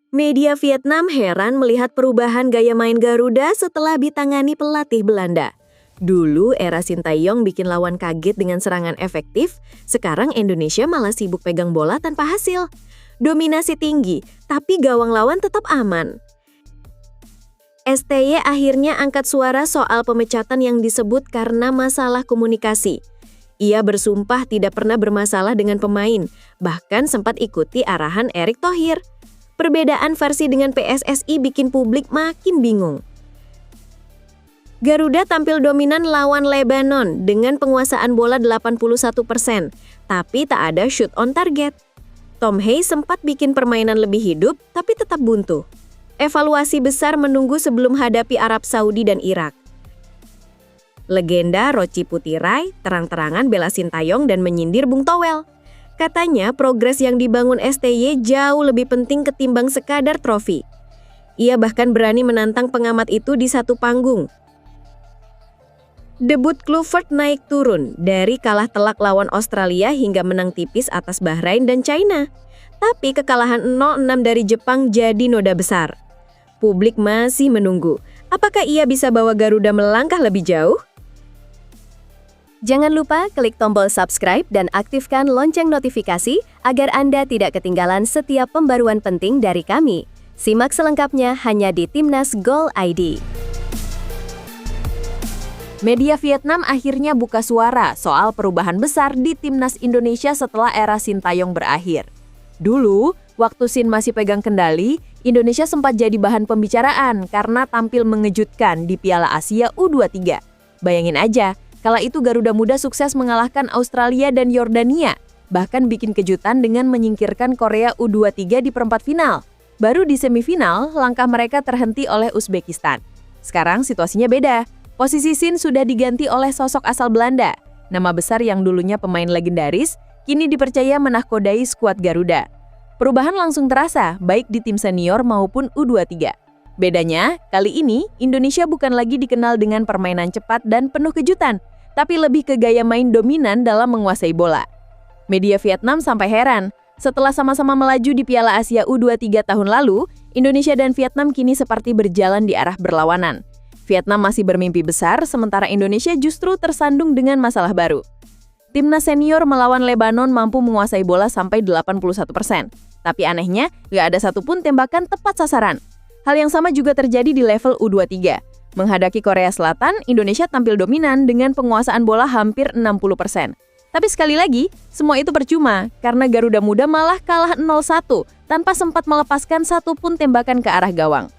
Media Vietnam heran melihat perubahan gaya main Garuda setelah ditangani pelatih Belanda. Dulu era Sintayong bikin lawan kaget dengan serangan efektif, sekarang Indonesia malah sibuk pegang bola tanpa hasil. Dominasi tinggi, tapi gawang lawan tetap aman. STY akhirnya angkat suara soal pemecatan yang disebut karena masalah komunikasi. Ia bersumpah tidak pernah bermasalah dengan pemain, bahkan sempat ikuti arahan Erick Thohir. Perbedaan versi dengan PSSI bikin publik makin bingung. Garuda tampil dominan lawan Lebanon dengan penguasaan bola 81%, tapi tak ada shoot on target. Tom Hay sempat bikin permainan lebih hidup, tapi tetap buntu. Evaluasi besar menunggu sebelum hadapi Arab Saudi dan Irak. Legenda Roci Putirai terang-terangan bela Sintayong dan menyindir Bung Towel. Katanya progres yang dibangun STY jauh lebih penting ketimbang sekadar trofi. Ia bahkan berani menantang pengamat itu di satu panggung. Debut Kluivert naik turun dari kalah telak lawan Australia hingga menang tipis atas Bahrain dan China. Tapi kekalahan 0-6 dari Jepang jadi noda besar. Publik masih menunggu, apakah ia bisa bawa Garuda melangkah lebih jauh? Jangan lupa klik tombol subscribe dan aktifkan lonceng notifikasi agar Anda tidak ketinggalan setiap pembaruan penting dari kami. Simak selengkapnya hanya di Timnas Gol ID. Media Vietnam akhirnya buka suara soal perubahan besar di Timnas Indonesia setelah era Sintayong berakhir. Dulu, waktu Sin masih pegang kendali, Indonesia sempat jadi bahan pembicaraan karena tampil mengejutkan di Piala Asia U23. Bayangin aja, kala itu Garuda Muda sukses mengalahkan Australia dan Yordania, bahkan bikin kejutan dengan menyingkirkan Korea U23 di perempat final. Baru di semifinal, langkah mereka terhenti oleh Uzbekistan. Sekarang situasinya beda. Posisi Sin sudah diganti oleh sosok asal Belanda. Nama besar yang dulunya pemain legendaris, kini dipercaya menahkodai skuad Garuda. Perubahan langsung terasa, baik di tim senior maupun U23. Bedanya, kali ini Indonesia bukan lagi dikenal dengan permainan cepat dan penuh kejutan, tapi lebih ke gaya main dominan dalam menguasai bola. Media Vietnam sampai heran, setelah sama-sama melaju di Piala Asia U23 tahun lalu, Indonesia dan Vietnam kini seperti berjalan di arah berlawanan. Vietnam masih bermimpi besar, sementara Indonesia justru tersandung dengan masalah baru. Timnas senior melawan Lebanon mampu menguasai bola sampai 81%. Tapi anehnya, gak ada satupun tembakan tepat sasaran. Hal yang sama juga terjadi di level U23. Menghadapi Korea Selatan, Indonesia tampil dominan dengan penguasaan bola hampir 60%. Tapi sekali lagi, semua itu percuma karena Garuda Muda malah kalah 0-1 tanpa sempat melepaskan satupun tembakan ke arah gawang.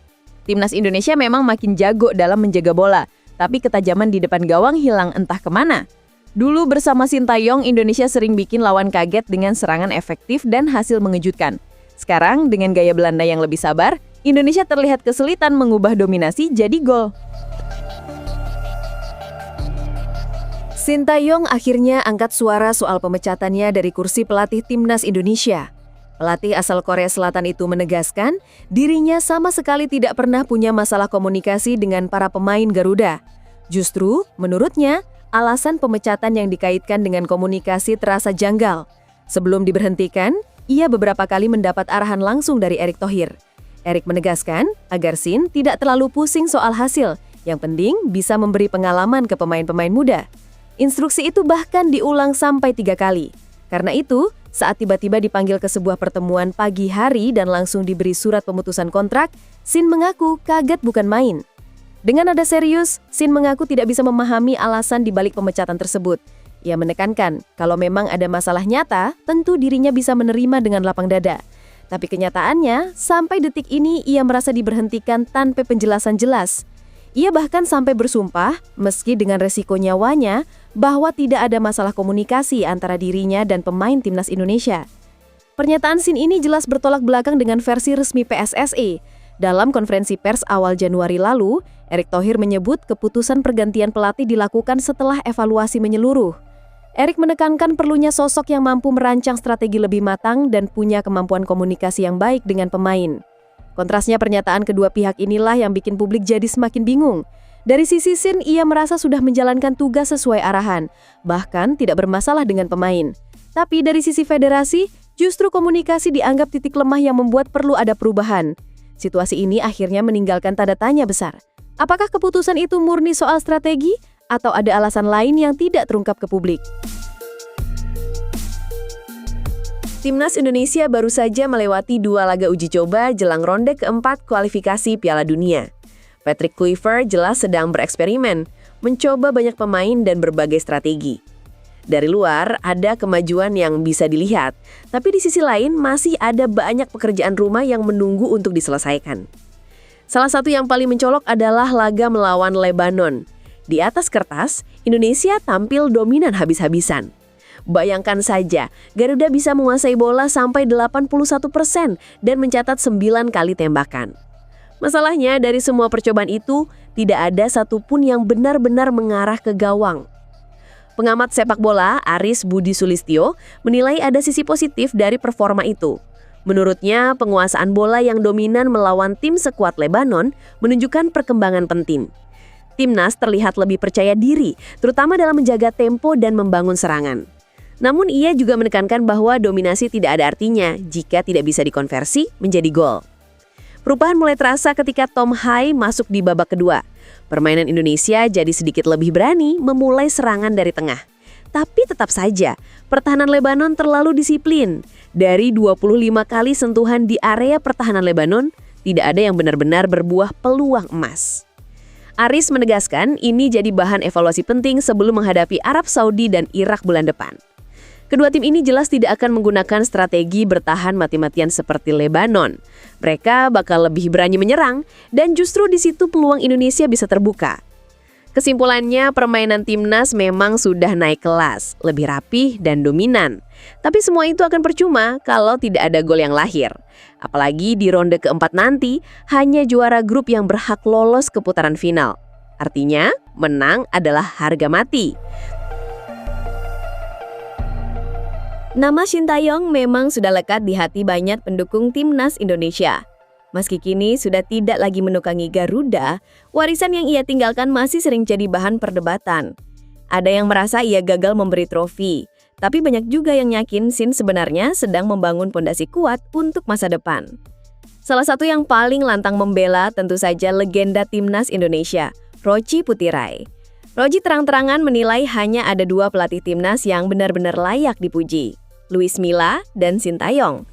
Timnas Indonesia memang makin jago dalam menjaga bola, tapi ketajaman di depan gawang hilang entah kemana. Dulu bersama Sintayong, Indonesia sering bikin lawan kaget dengan serangan efektif dan hasil mengejutkan. Sekarang, dengan gaya Belanda yang lebih sabar, Indonesia terlihat kesulitan mengubah dominasi jadi gol. Sintayong akhirnya angkat suara soal pemecatannya dari kursi pelatih Timnas Indonesia. Pelatih asal Korea Selatan itu menegaskan, dirinya sama sekali tidak pernah punya masalah komunikasi dengan para pemain Garuda. Justru, menurutnya, alasan pemecatan yang dikaitkan dengan komunikasi terasa janggal. Sebelum diberhentikan, ia beberapa kali mendapat arahan langsung dari Erick Thohir. Erick menegaskan agar Sin tidak terlalu pusing soal hasil, yang penting bisa memberi pengalaman ke pemain-pemain muda. Instruksi itu bahkan diulang sampai 3 kali. Karena itu, saat tiba-tiba dipanggil ke sebuah pertemuan pagi hari dan langsung diberi surat pemutusan kontrak, Sin mengaku kaget bukan main. Dengan nada serius, Sin mengaku tidak bisa memahami alasan dibalik pemecatan tersebut. Ia menekankan, kalau memang ada masalah nyata, tentu dirinya bisa menerima dengan lapang dada. Tapi kenyataannya, sampai detik ini ia merasa diberhentikan tanpa penjelasan jelas. Ia bahkan sampai bersumpah, meski dengan resiko nyawanya, bahwa tidak ada masalah komunikasi antara dirinya dan pemain Timnas Indonesia. Pernyataan Sin ini jelas bertolak belakang dengan versi resmi PSSI. Dalam konferensi pers awal Januari lalu, Erick Thohir menyebut keputusan pergantian pelatih dilakukan setelah evaluasi menyeluruh. Erick menekankan perlunya sosok yang mampu merancang strategi lebih matang dan punya kemampuan komunikasi yang baik dengan pemain. Kontrasnya pernyataan kedua pihak inilah yang bikin publik jadi semakin bingung. Dari sisi Sin, ia merasa sudah menjalankan tugas sesuai arahan, bahkan tidak bermasalah dengan pemain. Tapi dari sisi federasi, Justru komunikasi dianggap titik lemah yang membuat perlu ada perubahan. Situasi ini akhirnya meninggalkan tanda tanya besar. Apakah keputusan itu murni soal strategi atau ada alasan lain yang tidak terungkap ke publik? Timnas Indonesia baru saja melewati 2 laga uji coba jelang ronde keempat kualifikasi Piala Dunia. Patrick Kluivert jelas sedang bereksperimen, mencoba banyak pemain dan berbagai strategi. Dari luar ada kemajuan yang bisa dilihat, tapi di sisi lain masih ada banyak pekerjaan rumah yang menunggu untuk diselesaikan. Salah satu yang paling mencolok adalah laga melawan Lebanon. Di atas kertas, Indonesia tampil dominan habis-habisan. Bayangkan saja, Garuda bisa menguasai bola sampai 81% dan mencatat 9 kali tembakan. Masalahnya, dari semua percobaan itu, tidak ada satupun yang benar-benar mengarah ke gawang. Pengamat sepak bola, Aris Budi Sulistyo, menilai ada sisi positif dari performa itu. Menurutnya, penguasaan bola yang dominan melawan tim sekuat Lebanon menunjukkan perkembangan penting. Timnas terlihat lebih percaya diri, terutama dalam menjaga tempo dan membangun serangan. Namun ia juga menekankan bahwa dominasi tidak ada artinya jika tidak bisa dikonversi menjadi gol. Perubahan mulai terasa ketika Tom Hai masuk di babak kedua. Permainan Indonesia jadi sedikit lebih berani memulai serangan dari tengah. Tapi tetap saja, pertahanan Lebanon terlalu disiplin. Dari 25 kali sentuhan di area pertahanan Lebanon, tidak ada yang benar-benar berbuah peluang emas. Aris menegaskan ini jadi bahan evaluasi penting sebelum menghadapi Arab Saudi dan Irak bulan depan. Kedua tim ini jelas tidak akan menggunakan strategi bertahan mati-matian seperti Lebanon. Mereka bakal lebih berani menyerang dan justru di situ peluang Indonesia bisa terbuka. Kesimpulannya, permainan timnas memang sudah naik kelas, lebih rapih dan dominan. Tapi semua itu akan percuma kalau tidak ada gol yang lahir. Apalagi di ronde keempat nanti, hanya juara grup yang berhak lolos ke putaran final. Artinya, menang adalah harga mati. Nama Shin Tae-yong memang sudah lekat di hati banyak pendukung Timnas Indonesia. Meski kini sudah tidak lagi menukangi Garuda, warisan yang ia tinggalkan masih sering jadi bahan perdebatan. Ada yang merasa ia gagal memberi trofi, tapi banyak juga yang yakin Shin sebenarnya sedang membangun pondasi kuat untuk masa depan. Salah satu yang paling lantang membela tentu saja legenda Timnas Indonesia, Roji Putirai. Roji terang-terangan menilai hanya ada 2 pelatih Timnas yang benar-benar layak dipuji, Luis Milla dan Shin Tae-yong.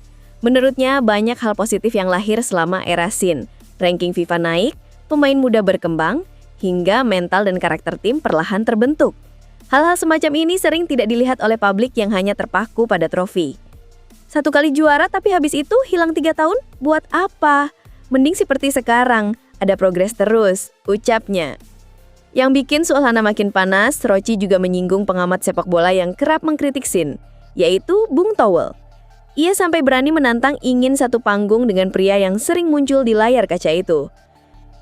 Menurutnya, banyak hal positif yang lahir selama era Shin. Ranking FIFA naik, pemain muda berkembang, hingga mental dan karakter tim perlahan terbentuk. Hal-hal semacam ini sering tidak dilihat oleh publik yang hanya terpaku pada trofi. 1 kali juara tapi habis itu hilang 3 tahun? Buat apa? Mending seperti sekarang, ada progres terus, ucapnya. Yang bikin suasana makin panas, Roji juga menyinggung pengamat sepak bola yang kerap mengkritik Shin, yaitu Bung Towel. Ia sampai berani menantang ingin satu panggung dengan pria yang sering muncul di layar kaca itu.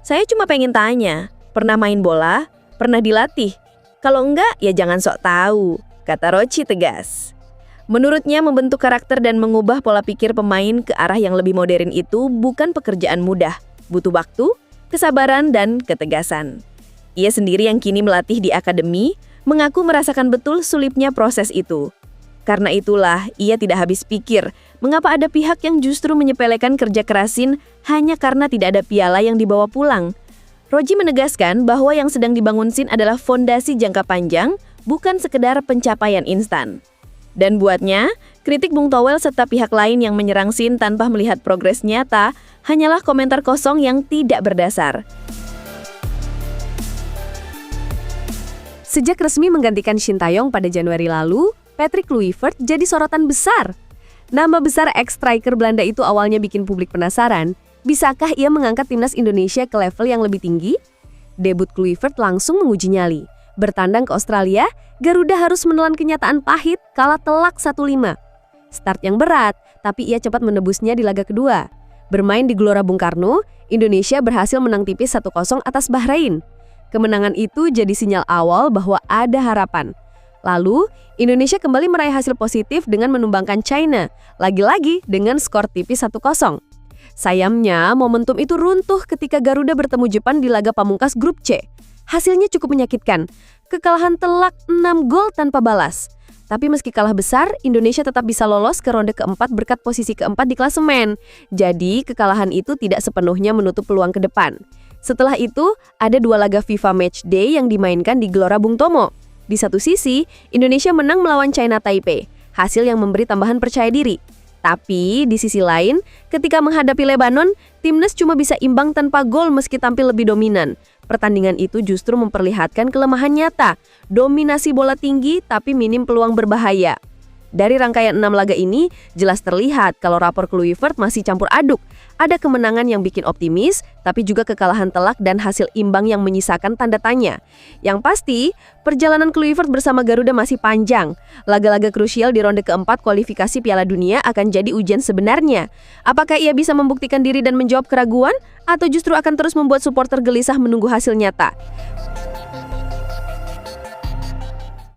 Saya cuma pengen tanya, pernah main bola? Pernah dilatih? Kalau enggak, ya jangan sok tahu, kata Roji tegas. Menurutnya membentuk karakter dan mengubah pola pikir pemain ke arah yang lebih modern itu bukan pekerjaan mudah, butuh waktu, kesabaran, dan ketegasan. Ia sendiri yang kini melatih di akademi, mengaku merasakan betul sulitnya proses itu. Karena itulah, ia tidak habis pikir mengapa ada pihak yang justru menyepelekan kerja keras Shin hanya karena tidak ada piala yang dibawa pulang. Roji menegaskan bahwa yang sedang dibangun Shin adalah fondasi jangka panjang, bukan sekedar pencapaian instan. Dan buatnya, kritik Bung Towel serta pihak lain yang menyerang Shin tanpa melihat progres nyata hanyalah komentar kosong yang tidak berdasar. Sejak resmi menggantikan Shin Tae-yong pada Januari lalu, Patrick Kluivert jadi sorotan besar. Nama besar ex-striker Belanda itu awalnya bikin publik penasaran, bisakah ia mengangkat timnas Indonesia ke level yang lebih tinggi? Debut Kluivert langsung menguji nyali. Bertandang ke Australia, Garuda harus menelan kenyataan pahit kalah telak 1-5. Start yang berat, tapi ia cepat menebusnya di laga kedua. Bermain di Gelora Bung Karno, Indonesia berhasil menang tipis 1-0 atas Bahrain. Kemenangan itu jadi sinyal awal bahwa ada harapan. Lalu, Indonesia kembali meraih hasil positif dengan menumbangkan China, lagi-lagi dengan skor tipis 1-0. Sayangnya, momentum itu runtuh ketika Garuda bertemu Jepang di laga pamungkas grup C. Hasilnya cukup menyakitkan, kekalahan telak 6 gol tanpa balas. Tapi meski kalah besar, Indonesia tetap bisa lolos ke ronde keempat berkat posisi keempat di klasemen. Jadi, kekalahan itu tidak sepenuhnya menutup peluang ke depan. Setelah itu, ada 2 laga FIFA Matchday yang dimainkan di Gelora Bung Tomo. Di satu sisi, Indonesia menang melawan China Taipei, hasil yang memberi tambahan percaya diri. Tapi, di sisi lain, ketika menghadapi Lebanon, timnas cuma bisa imbang tanpa gol meski tampil lebih dominan. Pertandingan itu justru memperlihatkan kelemahan nyata, dominasi bola tinggi tapi minim peluang berbahaya. Dari rangkaian 6 laga ini, jelas terlihat kalau rapor Kluivert masih campur aduk. Ada kemenangan yang bikin optimis, tapi juga kekalahan telak dan hasil imbang yang menyisakan tanda tanya. Yang pasti, perjalanan Kluivert bersama Garuda masih panjang. Laga-laga krusial di ronde keempat kualifikasi Piala Dunia akan jadi ujian sebenarnya. Apakah ia bisa membuktikan diri dan menjawab keraguan? Atau justru akan terus membuat supporter gelisah menunggu hasil nyata?